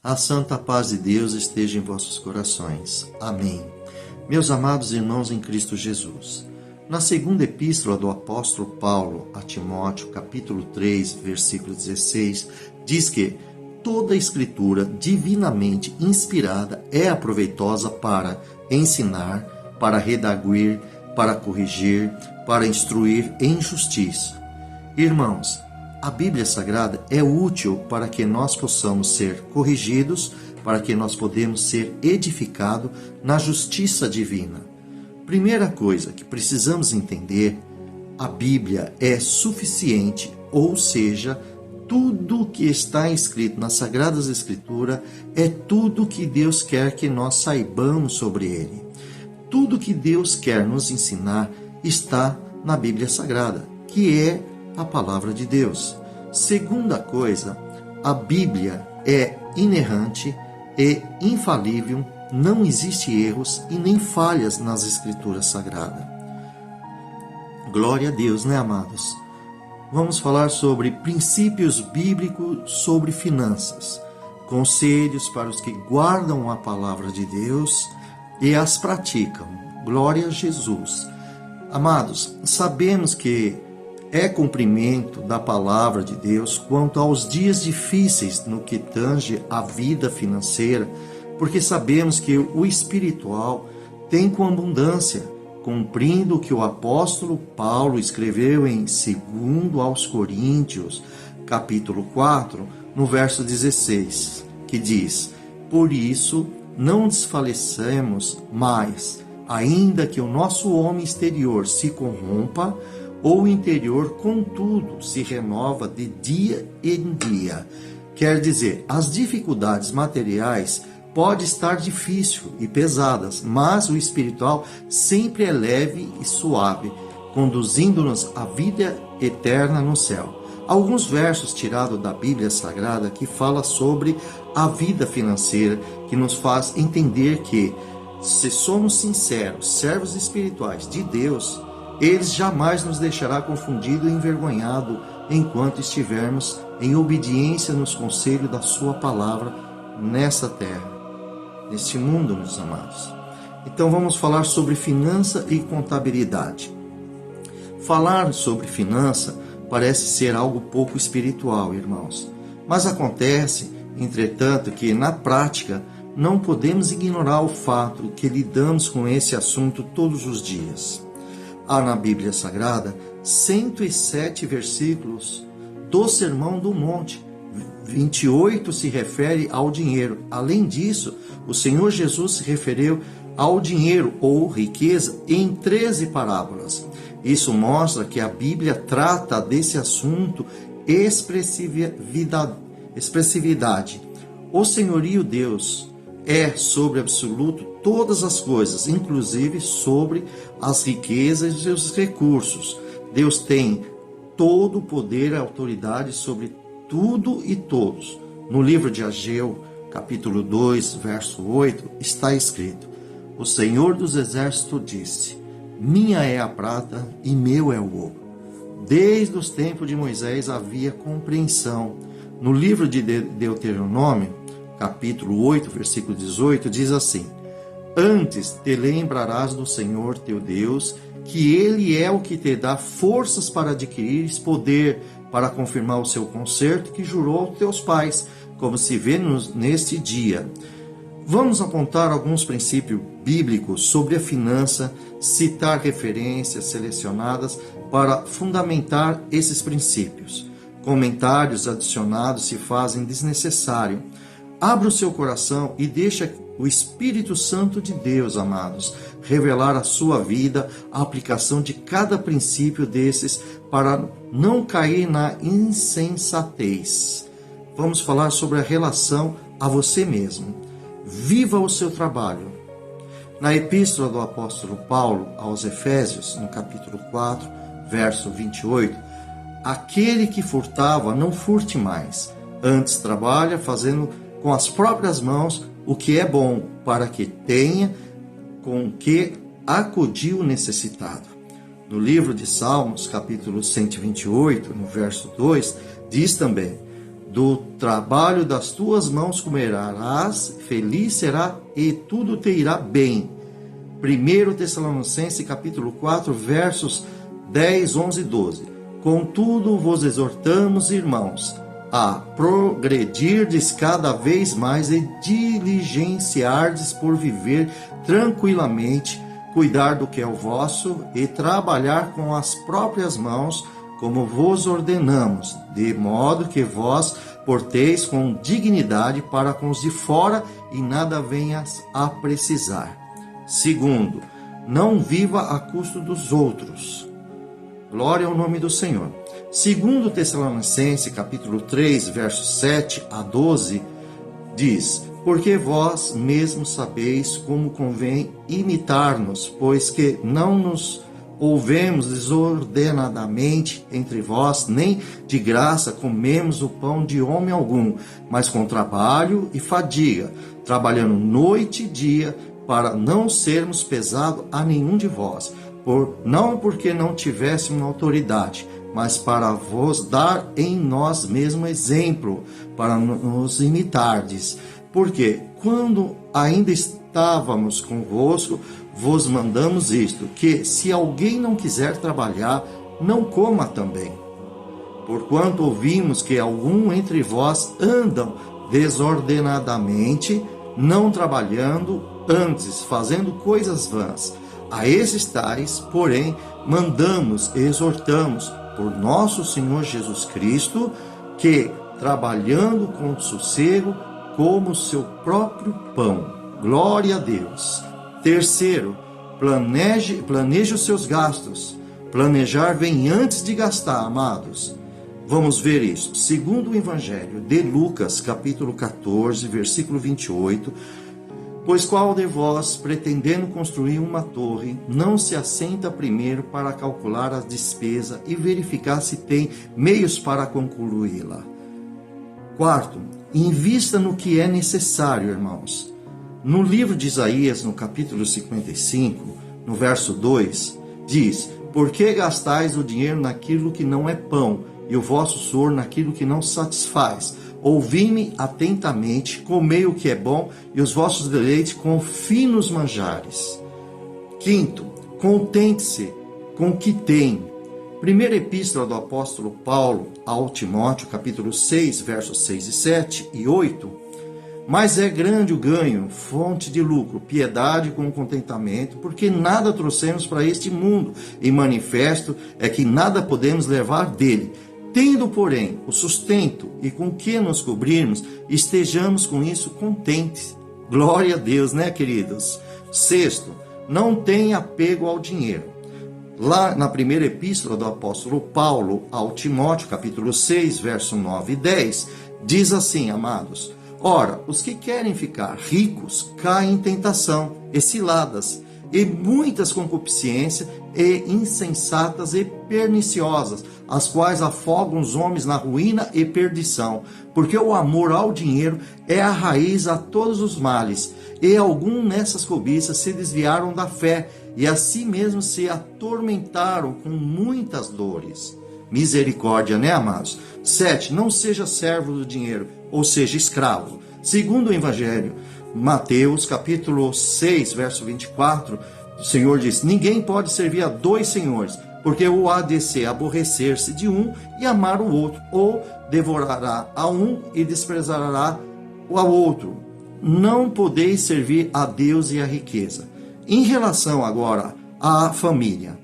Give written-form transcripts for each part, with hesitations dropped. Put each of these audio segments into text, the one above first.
A santa paz de Deus esteja em vossos corações. Amém. Meus amados irmãos em Cristo Jesus, na segunda epístola do apóstolo Paulo a Timóteo, capítulo 3, versículo 16, diz que toda a escritura divinamente inspirada é aproveitosa para ensinar, para redarguir, para corrigir, para instruir em justiça. Irmãos, a Bíblia Sagrada é útil para que nós possamos ser corrigidos, para que nós podemos ser edificados na justiça divina. Primeira coisa que precisamos entender, a Bíblia é suficiente, ou seja, tudo que está escrito nas Sagradas Escrituras é tudo que Deus quer que nós saibamos sobre Ele. Tudo que Deus quer nos ensinar está na Bíblia Sagrada, que é a palavra de Deus. Segunda coisa, a Bíblia é inerrante e infalível, não existe erros e nem falhas nas Escrituras Sagradas. Glória a Deus, né, amados? Vamos falar sobre princípios bíblicos sobre finanças, conselhos para os que guardam a palavra de Deus e as praticam. Glória a Jesus. Amados, sabemos que é cumprimento da palavra de Deus quanto aos dias difíceis no que tange a vida financeira, porque sabemos que o espiritual tem com abundância, cumprindo o que o apóstolo Paulo escreveu em 2 aos Coríntios, capítulo 4, no verso 16, que diz: por isso não desfalecemos mais, ainda que o nosso homem exterior se corrompa, o interior, contudo, se renova de dia em dia. Quer dizer, as dificuldades materiais podem estar difíceis e pesadas, mas o espiritual sempre é leve e suave, conduzindo-nos à vida eterna no céu. Alguns versos tirados da Bíblia Sagrada que fala sobre a vida financeira, que nos faz entender que, se somos sinceros, servos espirituais de Deus, Ele jamais nos deixará confundido e envergonhado enquanto estivermos em obediência nos conselhos da sua palavra nessa terra, neste mundo, meus amados. Então vamos falar sobre finança e contabilidade. Falar sobre finança parece ser algo pouco espiritual, irmãos. Mas acontece, entretanto, que na prática não podemos ignorar o fato que lidamos com esse assunto todos os dias. Há na Bíblia Sagrada 107 versículos do Sermão do Monte. 28 se refere ao dinheiro. Além disso, o Senhor Jesus se referiu ao dinheiro ou riqueza em 13 parábolas. Isso mostra que a Bíblia trata desse assunto expressividade. O senhorio Deus é sobre absoluto todas as coisas, inclusive sobre as riquezas e os recursos. Deus tem todo o poder e autoridade sobre tudo e todos. No livro de Ageu, capítulo 2, verso 8, está escrito: o Senhor dos Exércitos disse: minha é a prata e meu é o ouro. Desde os tempos de Moisés havia compreensão. No livro de Deuteronômio, capítulo 8, versículo 18, diz assim: antes te lembrarás do Senhor teu Deus, que Ele é o que te dá forças para adquirires poder, para confirmar o seu concerto que jurou aos teus pais, como se vê neste dia. Vamos apontar alguns princípios bíblicos sobre a finança, citar referências selecionadas para fundamentar esses princípios. Comentários adicionados se fazem desnecessário. Abra o seu coração e deixa o Espírito Santo de Deus, amados, revelar a sua vida, a aplicação de cada princípio desses, para não cair na insensatez. Vamos falar sobre a relação a você mesmo. Viva o seu trabalho. Na epístola do apóstolo Paulo aos Efésios, no capítulo 4, verso 28, aquele que furtava, não furte mais, antes trabalha fazendo com as próprias mãos o que é bom, para que tenha com que acudir o necessitado. No livro de Salmos, capítulo 128, no verso 2, diz também: do trabalho das tuas mãos comerás, feliz será e tudo te irá bem. 1 Tessalonicenses capítulo 4, versos 10, 11 e 12. Contudo, vos exortamos, irmãos, a progredirdes cada vez mais e diligenciardes por viver tranquilamente, cuidar do que é o vosso e trabalhar com as próprias mãos, como vos ordenamos, de modo que vós porteis com dignidade para com os de fora e nada venhas a precisar. Segundo, não viva a custo dos outros. Glória ao nome do Senhor. Segundo Tessalonicenses, capítulo 3, versos 7 a 12, diz: porque vós mesmos sabeis como convém imitar-nos, pois que não nos ouvemos desordenadamente entre vós, nem de graça comemos o pão de homem algum, mas com trabalho e fadiga, trabalhando noite e dia, para não sermos pesado a nenhum de vós, não porque não tivéssemos autoridade, mas para vos dar em nós mesmo exemplo, para nos imitardes. Porque quando ainda estávamos convosco, vos mandamos isto, que se alguém não quiser trabalhar, não coma também. Porquanto ouvimos que algum entre vós andam desordenadamente, não trabalhando, antes fazendo coisas vãs. A esses tais, porém, mandamos e exortamos por nosso Senhor Jesus Cristo, que, trabalhando com sossego, como o seu próprio pão. Glória a Deus. Terceiro, planeje os seus gastos. Planejar vem antes de gastar, amados. Vamos ver isso. Segundo o Evangelho de Lucas, capítulo 14, versículo 28, pois qual de vós, pretendendo construir uma torre, não se assenta primeiro para calcular a despesa e verificar se tem meios para concluí-la? Quarto, invista no que é necessário, irmãos. No livro de Isaías, no capítulo 55, no verso 2, diz: por que gastais o dinheiro naquilo que não é pão, e o vosso suor naquilo que não satisfaz? Ouvi-me atentamente, comei o que é bom, e os vossos deleites com finos manjares. Quinto, contente-se com o que tem. Primeira epístola do apóstolo Paulo ao Timóteo, capítulo 6, versos 6 e 7 e 8. Mas é grande o ganho, fonte de lucro, piedade com contentamento, porque nada trouxemos para este mundo, e manifesto é que nada podemos levar dele. Tendo, porém, o sustento e com que nos cobrirmos, estejamos com isso contentes. Glória a Deus, né, queridos? Sexto, não tenha apego ao dinheiro. Lá na primeira epístola do apóstolo Paulo ao Timóteo, capítulo 6, verso 9 e 10, diz assim, amados: ora, os que querem ficar ricos caem em tentação e ciladas, e muitas concupiscências e insensatas e perniciosas, as quais afogam os homens na ruína e perdição, porque o amor ao dinheiro é a raiz a todos os males, e alguns nessas cobiças se desviaram da fé, e a si mesmos se atormentaram com muitas dores. Misericórdia, né, amados? 7. Não seja servo do dinheiro, ou seja, escravo. Segundo o Evangelho, Mateus, capítulo 6, verso 24, o Senhor diz: ninguém pode servir a dois senhores, porque ou há de se aborrecer-se de um e amar o outro, ou devorará a um e desprezará ao outro. Não podeis servir a Deus e a riqueza. Em relação agora à família.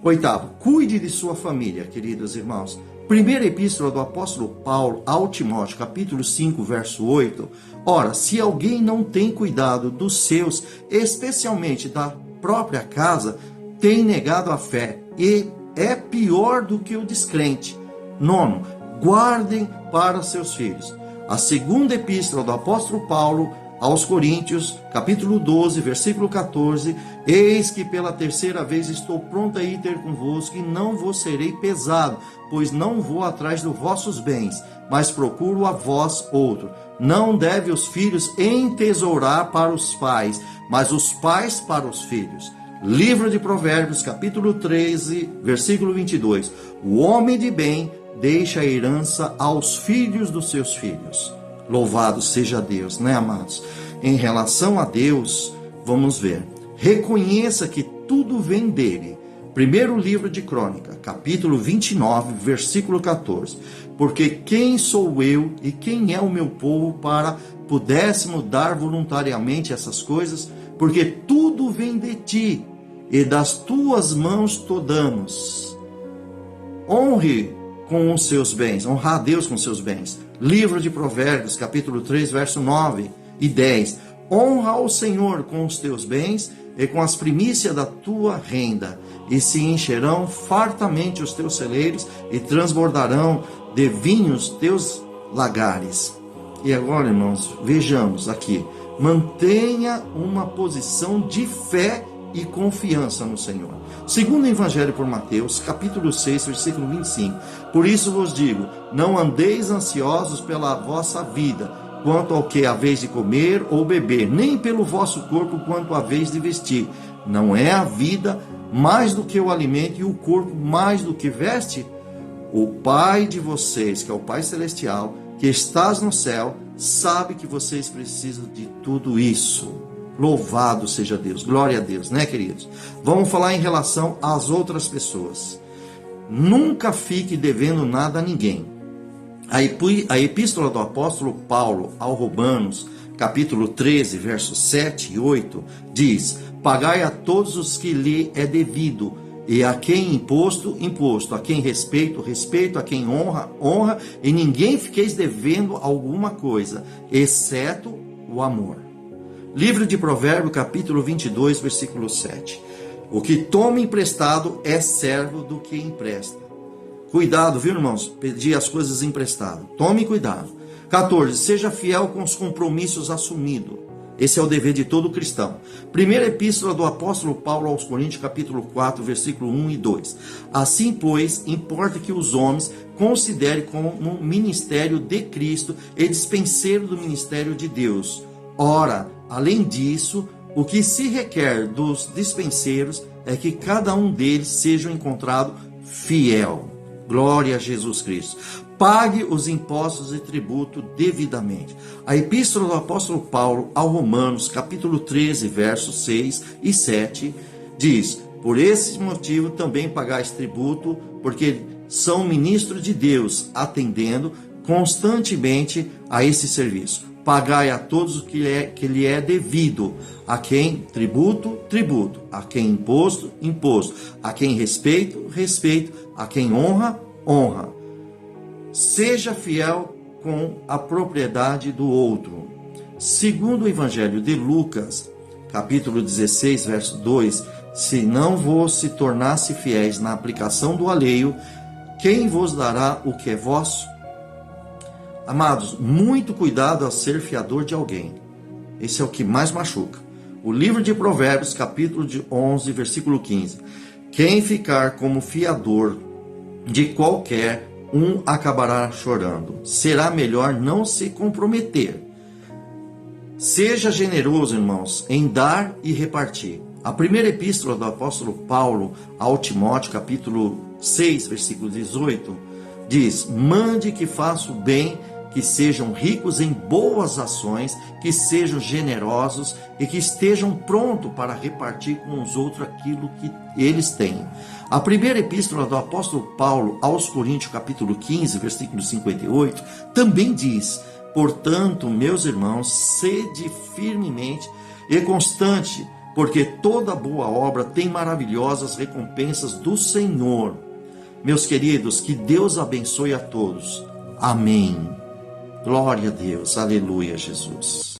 Oitavo, cuide de sua família, queridos irmãos. Primeira epístola do apóstolo Paulo ao Timóteo, capítulo 5, verso 8. Ora, se alguém não tem cuidado dos seus, especialmente da própria casa, tem negado a fé e é pior do que o descrente. Nono, guardem para seus filhos. A segunda epístola do apóstolo Paulo aos Coríntios, capítulo 12, versículo 14, eis que pela terceira vez estou pronto a ir ter convosco, e não vos serei pesado, pois não vou atrás dos vossos bens, mas procuro a vós outro. Não deve os filhos entesourar para os pais, mas os pais para os filhos. Livro de Provérbios, capítulo 13, versículo 22. O homem de bem deixa a herança aos filhos dos seus filhos. Louvado seja Deus, né, amados? Em relação a Deus, vamos ver. Reconheça que tudo vem dele. Primeiro livro de Crônica, capítulo 29, versículo 14. Porque quem sou eu e quem é o meu povo para pudéssemos dar voluntariamente essas coisas? Porque tudo vem de ti e das tuas mãos to damos. Honre com os seus bens, honrar a Deus com os seus bens. Livro de Provérbios, capítulo 3, verso 9 e 10. Honra ao Senhor com os teus bens e com as primícias da tua renda, e se encherão fartamente os teus celeiros e transbordarão de vinhos teus lagares. E agora, irmãos, vejamos aqui. Mantenha uma posição de fé e confiança no Senhor. Segundo o Evangelho por Mateus, capítulo 6, versículo 25. Por isso vos digo, não andeis ansiosos pela vossa vida, quanto ao que haveis de comer ou beber, nem pelo vosso corpo quanto haveis de vestir. Não é a vida mais do que o alimento e o corpo mais do que veste? O Pai de vocês, que é o Pai Celestial, que estás no céu, sabe que vocês precisam de tudo isso. Louvado seja Deus, glória a Deus, né, queridos? Vamos falar em relação às outras pessoas. Nunca fique devendo nada a ninguém. A epístola do apóstolo Paulo aos Romanos, capítulo 13, versos 7 e 8, diz: pagai a todos os que lhe é devido, e a quem imposto, imposto, a quem respeito, respeito, a quem honra, honra, e ninguém fiqueis devendo alguma coisa, exceto o amor. Livro de Provérbios, capítulo 22, versículo 7. O que toma emprestado é servo do que empresta. Cuidado, viu, irmãos? Pedir as coisas emprestadas. Tome cuidado. 14. Seja fiel com os compromissos assumidos. Esse é o dever de todo cristão. Primeira epístola do apóstolo Paulo aos Coríntios, capítulo 4, versículo 1 e 2. Assim, pois, importa que os homens considerem como ministério de Cristo e dispenseiro do ministério de Deus. Ora, além disso, o que se requer dos dispenseiros é que cada um deles seja encontrado fiel. Glória a Jesus Cristo. Pague os impostos e tributo devidamente. A epístola do apóstolo Paulo aos Romanos, capítulo 13, versos 6 e 7, diz: por esse motivo também pagais tributo, porque são ministros de Deus, atendendo constantemente a esse serviço. Pagai a todos o que lhe é devido. A quem tributo, tributo. A quem imposto, imposto. A quem respeito, respeito. A quem honra, honra. Seja fiel com a propriedade do outro. Segundo o Evangelho de Lucas, capítulo 16, verso 2, se não vos se tornasse fiéis na aplicação do alheio, quem vos dará o que é vosso? Amados, muito cuidado a ser fiador de alguém. Esse é o que mais machuca. O livro de Provérbios, capítulo 11, versículo 15. Quem ficar como fiador de qualquer um acabará chorando. Será melhor não se comprometer. Seja generoso, irmãos, em dar e repartir. A primeira epístola do apóstolo Paulo ao Timóteo, capítulo 6, versículo 18, diz: mande que faça o bem, que sejam ricos em boas ações, que sejam generosos e que estejam prontos para repartir com os outros aquilo que eles têm. A primeira epístola do apóstolo Paulo aos Coríntios, capítulo 15, versículo 58, também diz: portanto, meus irmãos, sede firmemente e constante, porque toda boa obra tem maravilhosas recompensas do Senhor. Meus queridos, que Deus abençoe a todos. Amém. Glória a Deus. Aleluia, Jesus.